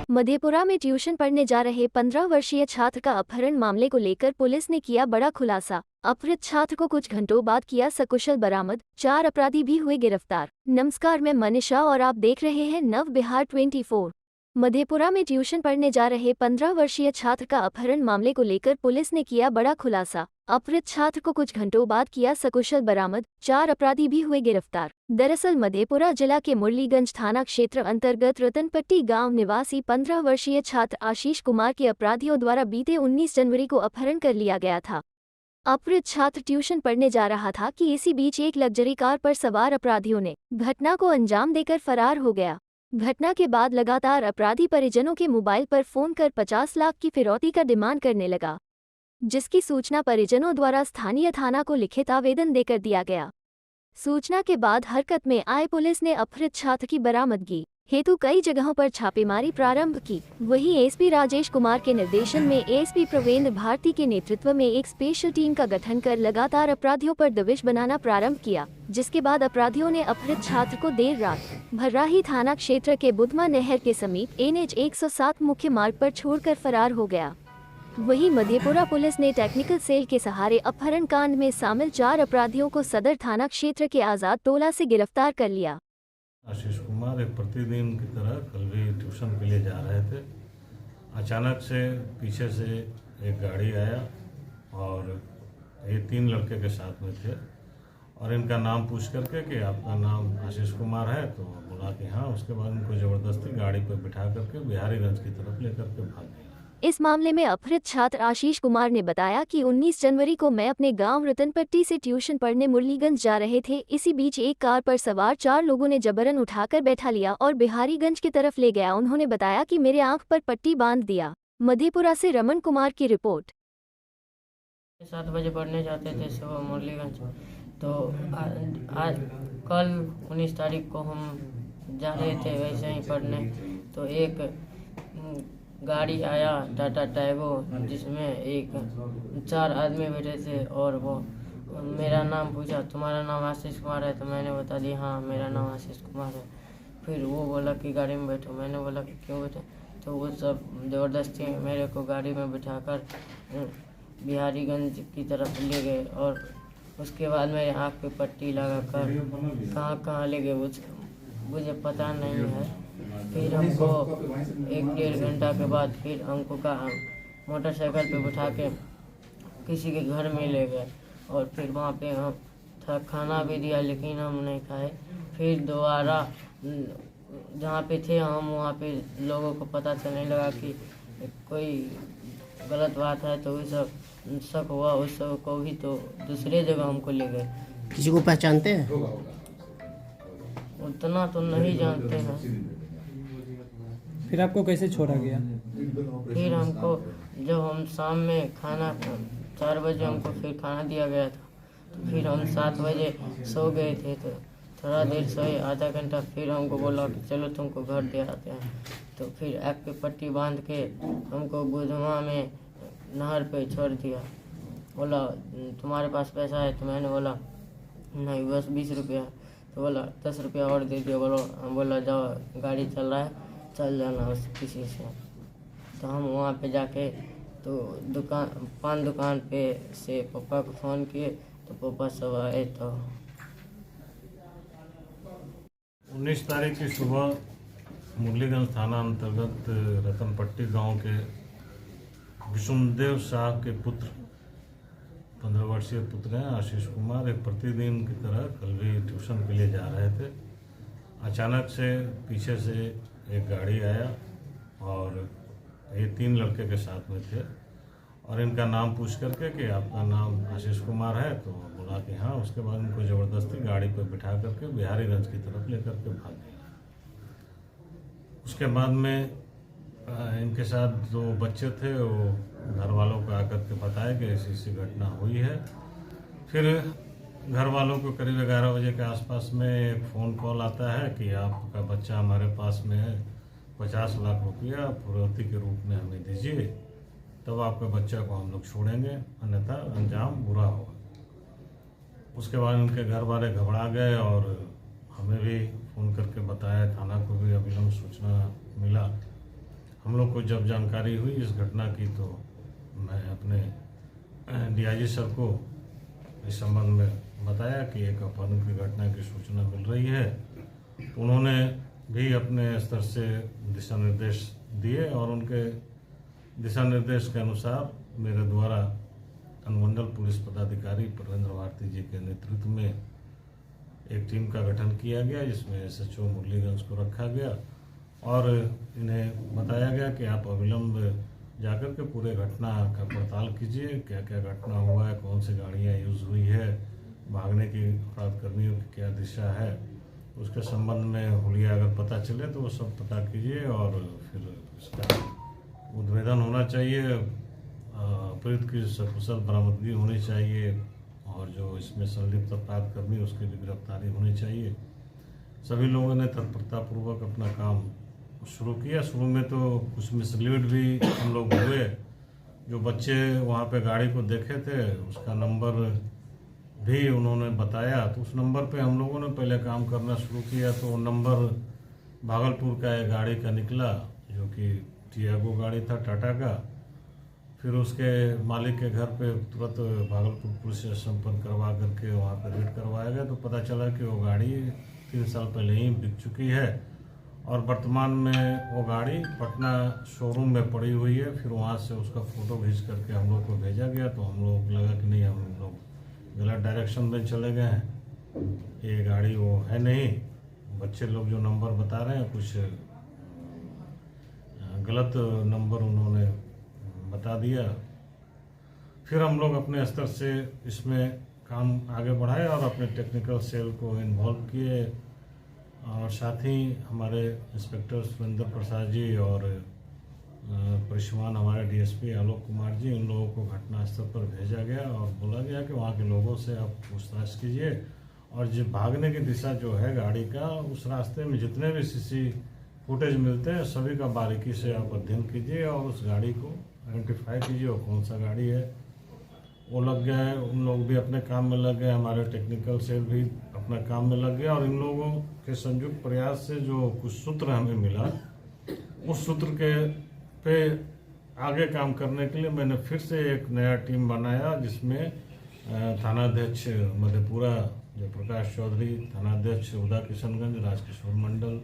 मधेपुरा में ट्यूशन पढ़ने जा रहे 15 वर्षीय छात्र का अपहरण मामले को लेकर पुलिस ने किया बड़ा खुलासा। अपहृत छात्र को कुछ घंटों बाद किया सकुशल बरामद, 4 अपराधी भी हुए गिरफ्तार। नमस्कार, मैं मनीषा और आप देख रहे हैं नव बिहार 24। मधेपुरा में ट्यूशन पढ़ने जा रहे 15 वर्षीय छात्र का अपहरण मामले को लेकर पुलिस ने किया बड़ा खुलासा। अपहृत छात्र को कुछ घंटों बाद किया सकुशल बरामद, 4 अपराधी भी हुए गिरफ्तार। दरअसल मधेपुरा जिला के मुरलीगंज थाना क्षेत्र अंतर्गत रतनपट्टी गांव निवासी 15 वर्षीय छात्र आशीष कुमार के अपराधियों द्वारा बीते 19 जनवरी को अपहरण कर लिया गया था। अपहृत छात्र ट्यूशन पढ़ने जा रहा था कि इसी बीच एक लग्जरी कार पर सवार अपराधियों ने घटना को अंजाम देकर फरार हो गया। घटना के बाद लगातार अपराधी परिजनों के मोबाइल पर फोन कर 50 लाख की फिरौती का डिमांड करने लगा, जिसकी सूचना परिजनों द्वारा स्थानीय थाना को लिखित आवेदन देकर दिया गया। सूचना के बाद हरकत में आए पुलिस ने अपहृत छात्र की बरामदगी हेतु कई जगहों पर छापेमारी प्रारंभ की। वहीं एसपी राजेश कुमार के निर्देशन में एसपी प्रवीण भारती के नेतृत्व में एक स्पेशल टीम का गठन कर लगातार अपराधियों पर दबिश बनाना प्रारंभ किया, जिसके बाद अपराधियों ने अपहृत छात्र को देर रात भर्राही थाना क्षेत्र के बुधमा नहर के समीप NH 107 मुख्य मार्ग पर छोड़कर फरार हो गया। वहीं मधेपुरा पुलिस ने टेक्निकल सेल के सहारे अपहरण कांड में शामिल 4 अपराधियों को सदर थाना क्षेत्र के आजाद टोला से गिरफ्तार कर लिया। आशीष कुमार एक प्रतिदिन की तरह कल भी ट्यूशन के लिए जा रहे थे। अचानक से पीछे से एक गाड़ी आया और ये 3 लड़के के साथ में थे और इनका नाम पूछ करके कि आपका नाम आशीष कुमार है, तो बोला कि हाँ। उसके बाद उनको ज़बरदस्ती गाड़ी पर बिठा करके बिहारीगंज की तरफ लेकर के भाग गए। इस मामले में अपहृत छात्र आशीष कुमार ने बताया कि 19 जनवरी को मैं अपने गांव रतनपट्टी से ट्यूशन पढ़ने मुरलीगंज जा रहे थे। इसी बीच एक कार पर सवार 4 लोगों ने जबरन उठाकर बैठा लिया और बिहारीगंज की तरफ ले गया। उन्होंने बताया कि मेरे आंख पर पट्टी बांध दिया। मधेपुरा से रमन कुमार की रिपोर्ट। 7 बजे पढ़ने जाते थे सुबह मुरलीगंज, तो आज कल 19 तारीख को हम जा रहे थे वैसे ही पढ़ने, तो एक गाड़ी आया टाटा टैगो, जिसमें एक 4 आदमी बैठे थे और वो मेरा नाम पूछा, तुम्हारा नाम आशीष कुमार है? तो मैंने बता दिया हाँ मेरा नाम आशीष कुमार है। फिर वो बोला कि गाड़ी में बैठो। मैंने बोला कि क्यों बैठे? तो वो सब ज़बरदस्ती मेरे को गाड़ी में बिठाकर बिहारीगंज की तरफ ले गए और उसके बाद मेरे आँख पे पट्टी लगा कर कहाँ ले गए मुझे पता नहीं है। फिर हमको 1-1.5 घंटा के बाद फिर हमको मोटरसाइकिल पे बिठा के किसी के घर में ले गए और फिर वहाँ पे हम खाना भी दिया, लेकिन हम नहीं खाए। फिर दोबारा जहाँ पे थे हम, वहाँ पे लोगों को पता चलने लगा कि कोई गलत बात है, तो उस सब शक हुआ उस सब को भी, तो दूसरे जगह हमको ले गए। किसी को पहचानते हैं? उतना तो नहीं जानते हैं। फिर आपको कैसे छोड़ा गया? फिर हमको जब हम शाम में खाना 4 बजे हमको फिर खाना दिया गया था, तो फिर हम 7 बजे सो गए थे, तो थोड़ा देर सोए, आधा घंटा। फिर हमको बोला कि चलो तुमको घर दे आते हैं। तो फिर आँख पे पट्टी बांध के हमको बुधमा में नहर पे छोड़ दिया। बोला तुम्हारे पास पैसा है? तो मैंने बोला नहीं, बस 20 रुपया है। तो बोला 10 रुपया और दे दिया। बोला जाओ गाड़ी चल रहा है, चल जाना उस किसी से। तो हम वहाँ पे जाके तो पान दुकान पे से पापा को फ़ोन किए, तो पापा सब आए। तो 19 तारीख की सुबह मुरलीगंज थाना अंतर्गत रतनपट्टी गांव के विष्णुदेव शाह के पुत्र 15 वर्षीय पुत्र हैं आशीष कुमार एक प्रतिदिन की तरह कल भी ट्यूशन के लिए जा रहे थे। अचानक से पीछे से एक गाड़ी आया और ये 3 लड़के के साथ में थे और इनका नाम पूछ करके कि आपका नाम आशीष कुमार है, तो बोला कि हाँ। उसके बाद उनको ज़बरदस्ती गाड़ी पर बिठा करके बिहारीगंज की तरफ लेकर के भाग गए। उसके बाद में इनके साथ जो बच्चे थे वो घर वालों को आकर के बताया कि ऐसी घटना हुई है। फिर घर वालों को करीब 11 बजे के आसपास में एक फ़ोन कॉल आता है कि आपका बच्चा हमारे पास में है, 50 लाख रुपया फिरौती के रूप में हमें दीजिए, तब आपके बच्चा को हम लोग छोड़ेंगे, अन्यथा अंजाम बुरा होगा। उसके बाद उनके घर वाले घबरा गए और हमें भी फ़ोन करके बताया, थाना को भी अविलंब सूचना मिला। लोग को जब जानकारी हुई इस घटना की तो मैं अपने डीआईजी सर को इस संबंध में बताया कि एक अपहरण की घटना की सूचना मिल रही है। तो उन्होंने भी अपने स्तर से दिशा निर्देश दिए और उनके दिशा निर्देश के अनुसार मेरे द्वारा अनुमंडल पुलिस पदाधिकारी परवेंद्र भारती जी के नेतृत्व में एक टीम का गठन किया गया, जिसमें एसएचओ मुरलीगंज को रखा गया और इन्हें बताया गया कि आप अविलंब जाकर के पूरे घटना का पड़ताल कीजिए, क्या क्या घटना हुआ है, कौन सी गाड़ियाँ यूज़ हुई है, भागने की अपराध कर्मियों की क्या दिशा है, उसके संबंध में हुलिया अगर पता चले तो वो सब पता कीजिए और फिर इसका उद्भेदन होना चाहिए, पीड़ित की सकुशल बरामदगी होनी चाहिए और जो इसमें संलिप्त अपराध कर्मी उसकी भी गिरफ्तारी होनी चाहिए। सभी लोगों ने तत्परतापूर्वक अपना काम शुरू किया। शुरू में तो कुछ मिसलीड भी हम लोग हुए। जो बच्चे वहाँ पे गाड़ी को देखे थे उसका नंबर भी उन्होंने बताया, तो उस नंबर पे हम लोगों ने पहले काम करना शुरू किया। तो नंबर भागलपुर का एक गाड़ी का निकला जो कि टियागो गाड़ी था टाटा का। फिर उसके मालिक के घर पे तुरंत भागलपुर पुलिस से संपर्क करवा करके वहाँ पे रेड करवाया गया। तो पता चला कि वो गाड़ी 3 साल पहले ही बिक चुकी है और वर्तमान में वो गाड़ी पटना शोरूम में पड़ी हुई है। फिर वहाँ से उसका फ़ोटो खींच करके हम लोग को भेजा गया। तो हम लोग को लगा कि नहीं, हम लोग गलत डायरेक्शन में चले गए हैं, ये गाड़ी वो है नहीं। बच्चे लोग जो नंबर बता रहे हैं कुछ गलत नंबर उन्होंने बता दिया। फिर हम लोग अपने स्तर से इसमें काम आगे बढ़ाए और अपने टेक्निकल सेल को इन्वॉल्व किए और साथ ही हमारे इंस्पेक्टर सुरेंद्र प्रसाद जी और परिश्रमान हमारे डीएसपी आलोक कुमार जी, इन लोगों को घटनास्थल पर भेजा गया और बोला गया कि वहाँ के लोगों से आप पूछताछ कीजिए और जो भागने की दिशा जो है गाड़ी का, उस रास्ते में जितने भी सीसी फुटेज मिलते हैं सभी का बारीकी से आप अध्ययन कीजिए और उस गाड़ी को आइडेंटिफाई कीजिए और कौन सा गाड़ी है। वो लग गए, उन लोग भी अपने काम में लग गए, हमारे टेक्निकल सेल भी अपना काम में लग गया और इन लोगों के संयुक्त प्रयास से जो कुछ सूत्र हमें मिला, उस सूत्र के पे आगे काम करने के लिए मैंने फिर से एक नया टीम बनाया, जिसमें थानाध्यक्ष मधेपुरा जयप्रकाश चौधरी, थानाध्यक्ष उदा किशनगंज राजकिशोर मंडल,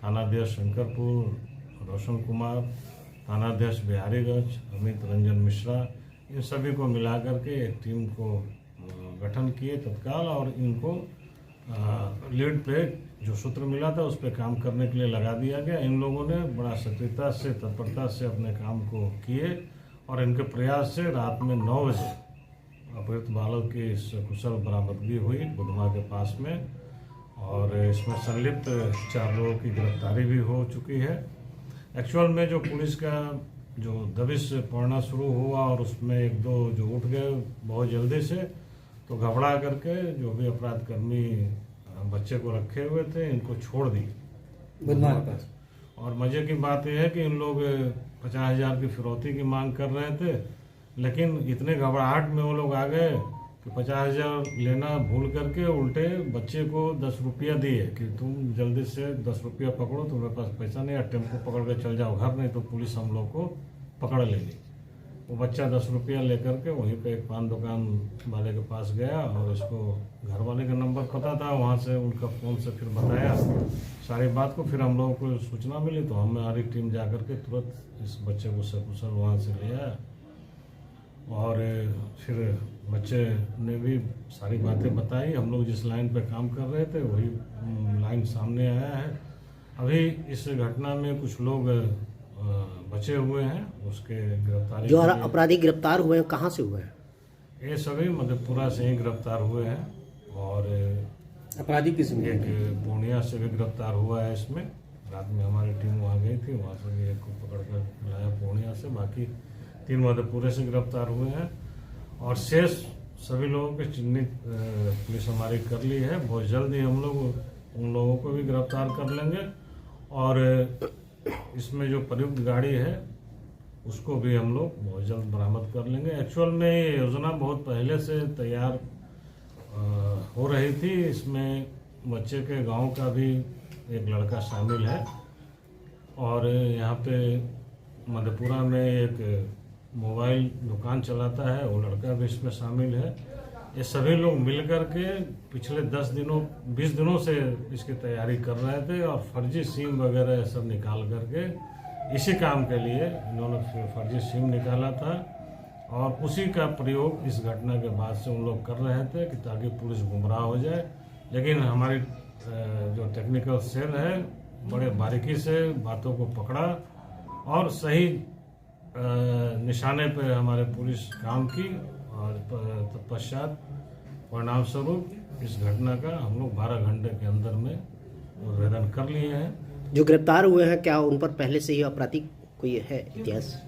थानाध्यक्ष शंकरपुर रोशन कुमार, थानाध्यक्ष बिहारीगंज अमित रंजन मिश्रा, इन सभी को मिला करके एक टीम को गठन किए तत्काल और इनको लीड पे जो सूत्र मिला था उस पर काम करने के लिए लगा दिया गया। इन लोगों ने बड़ा सक्रियता से तत्परता से अपने काम को किए और इनके प्रयास से रात में 9 बजे अपहृत बालक की सकुशल बरामदगी हुई बुधवा के पास में और इसमें संलिप्त 4 लोगों की गिरफ्तारी भी हो चुकी है। एक्चुअल में जो पुलिस का जो दबिश पड़ना शुरू हुआ और उसमें 1-2 जो उठ गए बहुत जल्दी से, तो घबरा करके जो भी अपराध कर्मी बच्चे को रखे हुए थे इनको छोड़ दिए बुधवार पास। और मज़े की बात यह है कि इन लोग 50,000 की फिरौती की मांग कर रहे थे, लेकिन इतने घबराहट में वो लोग आ गए कि 50,000 लेना भूल करके उल्टे बच्चे को 10 रुपया दिए कि तुम जल्दी से 10 रुपया पकड़ो, तुम्हारे पास पैसा नहीं है, टेम्पो पकड़ के चल जाओ घर, नहीं तो पुलिस हम लोग को पकड़ लेगी। वो बच्चा 10 रुपया लेकर के वहीं पे एक पान दुकान वाले के पास गया और उसको घर वाले का नंबर पता था, वहाँ से उनका फ़ोन से फिर बताया सारी बात को। फिर हम लोगों को सूचना मिली तो हमारी टीम जा कर के तुरंत इस बच्चे को सकुशल वहाँ से ले आया और फिर बच्चे ने भी सारी बातें बताई। हम लोग जिस लाइन पे काम कर रहे थे वही लाइन सामने आया है। अभी इस घटना में कुछ लोग बचे हुए हैं, उसके गिरफ्तारी जो अपराधी गिरफ्तार हुए हैं कहाँ से हुए हैं? ये सभी मधेपुरा से ही गिरफ्तार हुए हैं और अपराधी किस एक पूर्णिया से भी गिरफ्तार हुआ है। इसमें रात में हमारी टीम वहाँ गई थी, वहाँ से भी एक को पकड़ कर लाया पूर्णिया से, बाकी 3 मधेपुरे से गिरफ्तार हुए हैं और शेष सभी लोगों के चिन्हित पुलिस हमारी कर ली है। बहुत जल्द ही हम लोग उन लोगों को भी गिरफ्तार कर लेंगे और इसमें जो प्रयुक्त गाड़ी है उसको भी हम लोग बहुत जल्द बरामद कर लेंगे। एक्चुअल में ये योजना बहुत पहले से तैयार हो रही थी। इसमें बच्चे के गांव का भी एक लड़का शामिल है और यहाँ पे मधेपुरा में एक मोबाइल दुकान चलाता है, वो लड़का भी इसमें शामिल है। ये सभी लोग मिलकर के पिछले 20 दिनों से इसकी तैयारी कर रहे थे और फर्जी सिम वगैरह सब निकाल करके इसी काम के लिए इन्होंने फर्जी सिम निकाला था और उसी का प्रयोग इस घटना के बाद से उन लोग कर रहे थे कि ताकि पुलिस गुमराह हो जाए। लेकिन हमारी जो टेक्निकल सेल है बड़े बारीकी से बातों को पकड़ा और सही निशाने पे हमारे पुलिस काम की और तत्पश्चात परिणाम स्वरूप इस घटना का हम लोग 12 घंटे के अंदर में उद्भेदन कर लिए हैं। जो गिरफ्तार हुए हैं क्या उन पर पहले से ही आपराधिक कोई है इतिहास?